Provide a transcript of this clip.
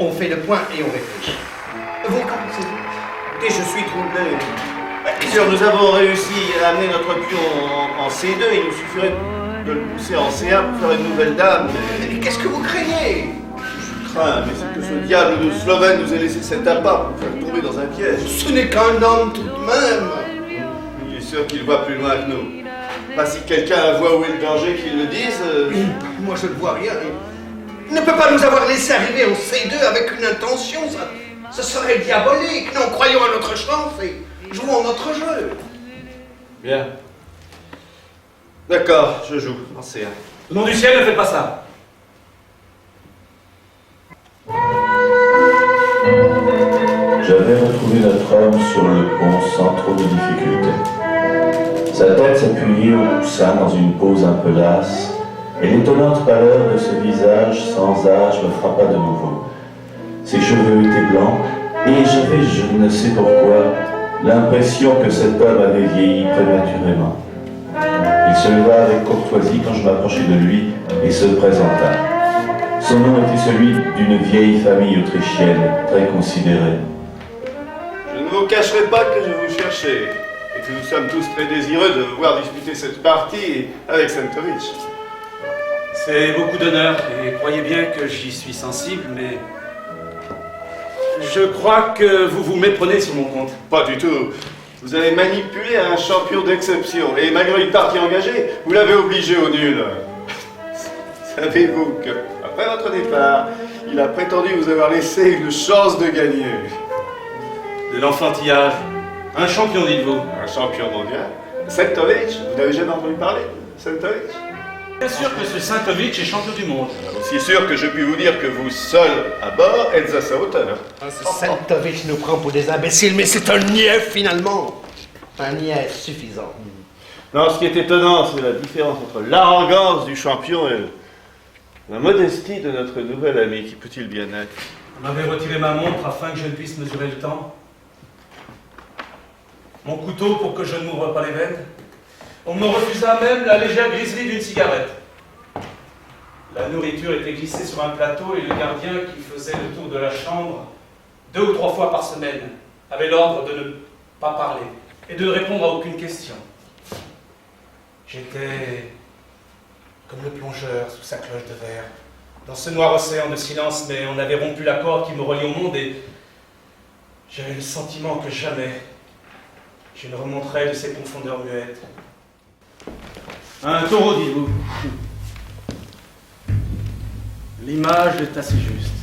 on fait le point et on réfléchit. Vous commencez. Et je suis troublé. Bien sûr, nous avons réussi à amener notre pion en C2. Il nous suffirait de le pousser en C1 pour faire une nouvelle dame. Mais qu'est-ce que vous craignez? Je crains, mais c'est que ce diable de Slovène nous ait laissé cet appât pour faire tomber dans un piège. Ce n'est qu'un homme tout de même. Il est sûr qu'il voit plus loin que nous. Pas si quelqu'un voit où est le danger qu'il le dise. Moi, je ne vois rien. Il ne peut pas nous avoir laissé arriver en C2 avec une intention. Ce serait diabolique. Non, croyons à notre chance et jouons notre jeu. Bien. D'accord, je joue en C1. Au nom du ciel, ne faites pas ça. J'avais retrouvé notre homme sur le pont sans trop de difficultés. Sa tête s'appuyait au coussin dans une pose un peu lasse, et l'étonnante pâleur de ce visage sans âge me frappa de nouveau. Ses cheveux étaient blancs, et j'avais, je ne sais pourquoi, l'impression que cet homme avait vieilli prématurément. Il se leva avec courtoisie quand je m'approchai de lui et se présenta. Son nom était celui d'une vieille famille autrichienne, très considérée. Je ne vous cacherai pas que je vous cherchais, et que nous sommes tous très désireux de voir disputer cette partie avec Sentovic. C'est beaucoup d'honneur, et croyez bien que j'y suis sensible, mais... je crois que vous vous méprenez sur mon compte. Pas du tout. Vous avez manipulé un champion d'exception, et malgré une partie engagée, vous l'avez obligé au nul. Savez-vous que, après votre départ, il a prétendu vous avoir laissé une chance de gagner? De l'enfantillage. Un champion, dites-vous. Un champion mondial? Sentovic? Vous n'avez jamais entendu parler de Sentovic? Bien sûr que ce Sentovic est champion du monde. Aussi sûr que je puis vous dire que vous, seul, à bord, êtes à sa hauteur. Sentovic nous prend pour des imbéciles, mais c'est un niais finalement. Un niais suffisant. Non, ce qui est étonnant, c'est la différence entre l'arrogance du champion et la modestie de notre nouvel ami. Qui peut-il bien être? On m'avait retiré ma montre afin que je ne puisse mesurer le temps. Mon couteau pour que je ne m'ouvre pas les veines. On me refusa même la légère griserie d'une cigarette. La nourriture était glissée sur un plateau et le gardien qui faisait le tour de la chambre 2 ou 3 fois par semaine avait l'ordre de ne pas parler et de ne répondre à aucune question. J'étais comme le plongeur sous sa cloche de verre, dans ce noir océan de silence, mais on avait rompu la corde qui me reliait au monde et j'avais le sentiment que jamais je ne remonterais de ces profondeurs muettes. Un taureau, dites-vous. L'image est assez juste.